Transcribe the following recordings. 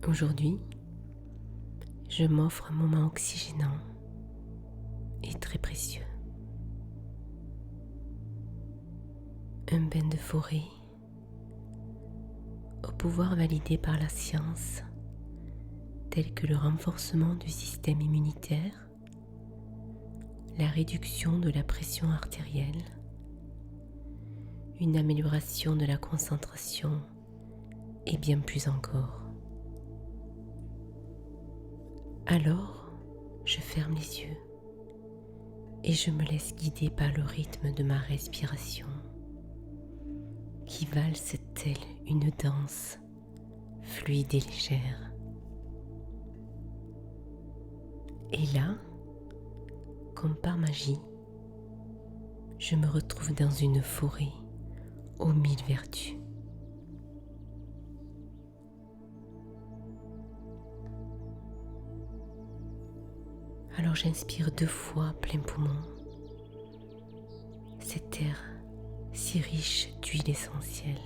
Aujourd'hui, je m'offre un moment oxygénant et très précieux. Un bain de forêt au pouvoir validé par la science, tel que le renforcement du système immunitaire, la réduction de la pression artérielle, une amélioration de la concentration et bien plus encore. Alors, je ferme les yeux et je me laisse guider par le rythme de ma respiration qui valse telle une danse fluide et légère. Et là, comme par magie, je me retrouve dans une forêt aux 1000 vertus. Alors j'inspire 2 fois à plein poumon cet air si riche d'huile essentielle.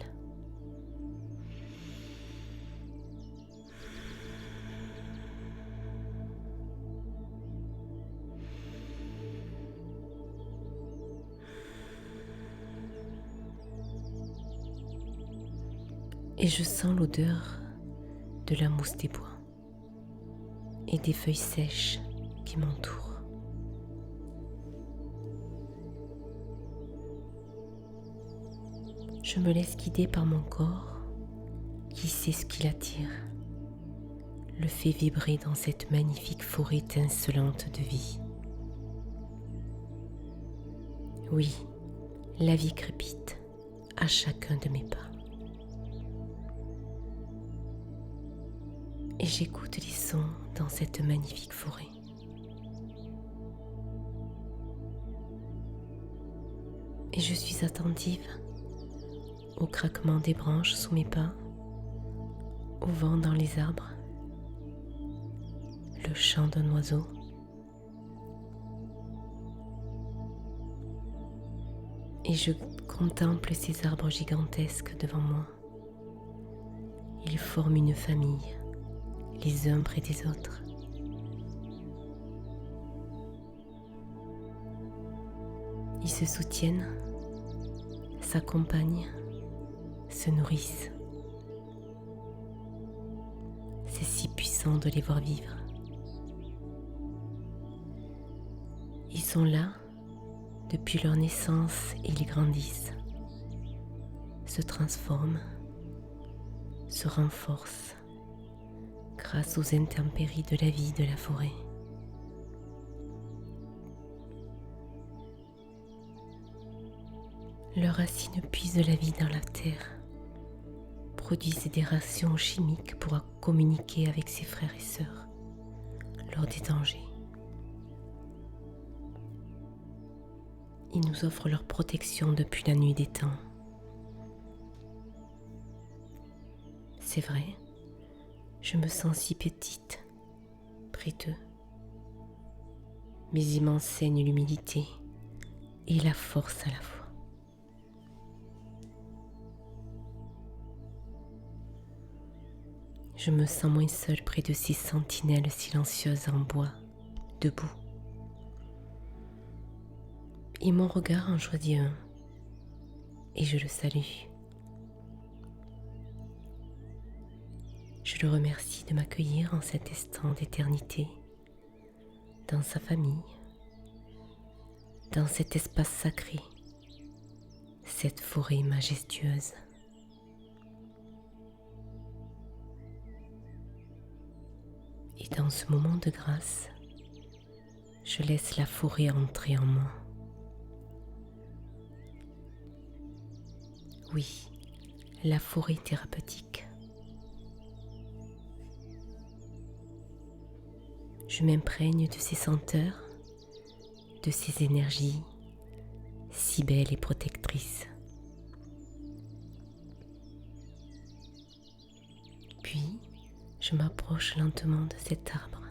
Et je sens l'odeur de la mousse des bois et des feuilles sèches qui m'entourent. Je me laisse guider par mon corps qui sait ce qui l'attire, le fait vibrer dans cette magnifique forêt étincelante de vie. Oui, la vie crépite à chacun de mes pas. Et j'écoute les sons dans cette magnifique forêt. Et je suis attentive au craquement des branches sous mes pas, au vent dans les arbres, le chant d'un oiseau. Et je contemple ces arbres gigantesques devant moi. Ils forment une famille, les uns près des autres. Ils se soutiennent, s'accompagnent, se nourrissent. C'est si puissant de les voir vivre. Ils sont là depuis leur naissance et ils grandissent, se transforment, se renforcent grâce aux intempéries de la vie de la forêt. Leurs racines puisent la vie dans la terre, produisent des réactions chimiques pour communiquer avec ses frères et sœurs lors des dangers. Ils nous offrent leur protection depuis la nuit des temps. C'est vrai, je me sens si petite près d'eux, mais ils m'enseignent l'humilité et la force à la fois. Je me sens moins seule près de ces sentinelles silencieuses en bois, debout. Et mon regard en choisit un, et je le salue. Je le remercie de m'accueillir en cet instant d'éternité, dans sa famille, dans cet espace sacré, cette forêt majestueuse. Et dans ce moment de grâce, je laisse la forêt entrer en moi. Oui, la forêt thérapeutique. Je m'imprègne de ses senteurs, de ses énergies, si belles et protectrices. Puis, je m'approche lentement de cet arbre,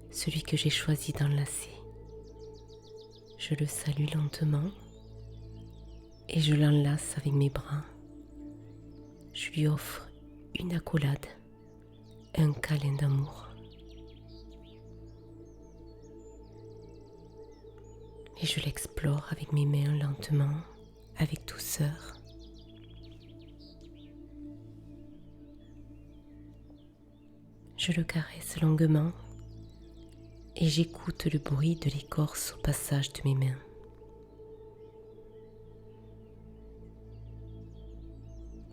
celui que j'ai choisi d'enlacer. Je le salue lentement et je l'enlace avec mes bras. Je lui offre une accolade un câlin d'amour. Et je l'explore avec mes mains lentement, avec douceur. Je le caresse longuement et j'écoute le bruit de l'écorce au passage de mes mains.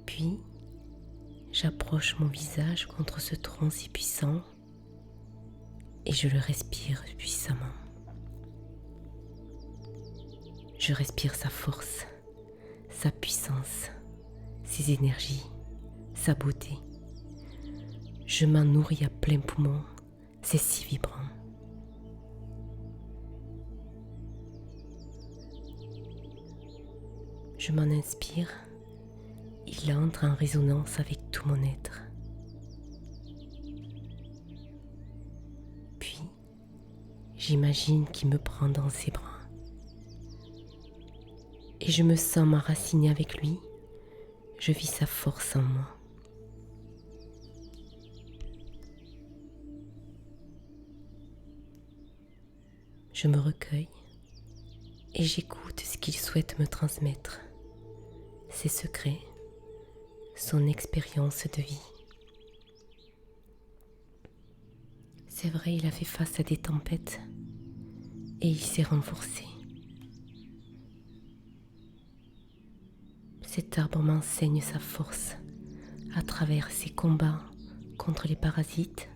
Puis, j'approche mon visage contre ce tronc si puissant et je le respire puissamment. Je respire sa force, sa puissance, ses énergies, sa beauté. Je m'en nourris à plein poumon, c'est si vibrant. Je m'en inspire, il entre en résonance avec tout mon être. Puis, j'imagine qu'il me prend dans ses bras. Et je me sens m'enraciner avec lui, je vis sa force en moi. Je me recueille et j'écoute ce qu'il souhaite me transmettre, ses secrets, son expérience de vie. C'est vrai, il a fait face à des tempêtes et il s'est renforcé. Cet arbre m'enseigne sa force à travers ses combats contre les parasites,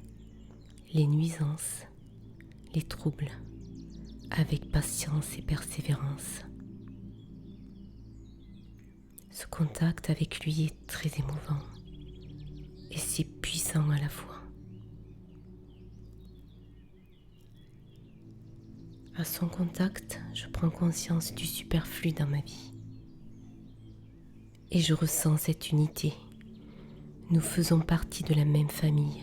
les nuisances, les troubles, avec patience et persévérance. Ce contact avec lui est très émouvant et si puissant à la fois. À son contact, je prends conscience du superflu dans ma vie. Et je ressens cette unité. Nous faisons partie de la même famille,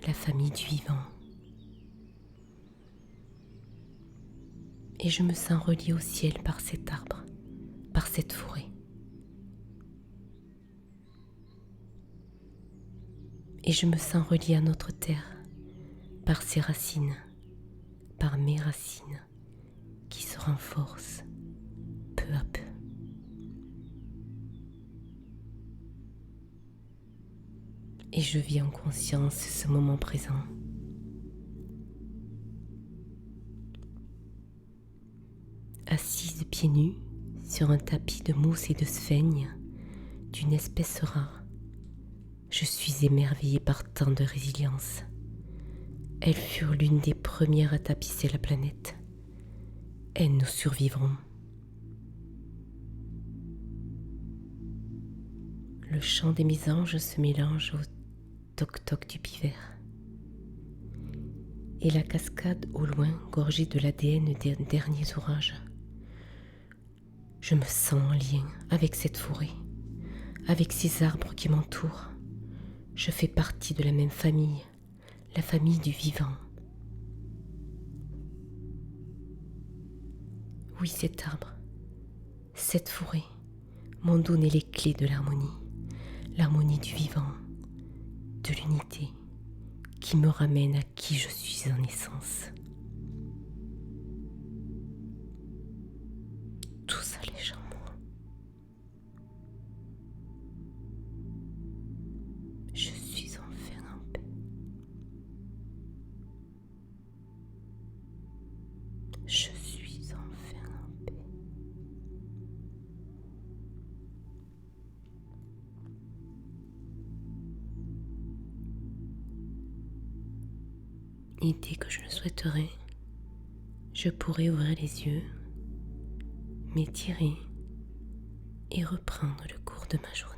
la famille du vivant. Et je me sens reliée au ciel par cet arbre, par cette forêt. Et je me sens reliée à notre terre, par ses racines, par mes racines, qui se renforcent peu à peu. Et je vis en conscience ce moment présent. Assise pieds nus sur un tapis de mousse et de sphaigne d'une espèce rare, je suis émerveillée par tant de résilience. Elles furent l'une des premières à tapisser la planète. Elles nous survivront. Le chant des mésanges se mélange au toc-toc du pivert. Et la cascade au loin, gorgée de l'ADN des derniers orages. Je me sens en lien avec cette forêt, avec ces arbres qui m'entourent. Je fais partie de la même famille, la famille du vivant. Oui, cet arbre, cette forêt m'ont donné les clés de l'harmonie du vivant, de l'unité qui me ramène à qui je suis en essence. Tout s'allège en moi. Je suis enfin en paix. Je suis enfin en paix. Et dès que je le souhaiterai, je pourrai ouvrir les yeux, m'étirer et reprendre le cours de ma journée.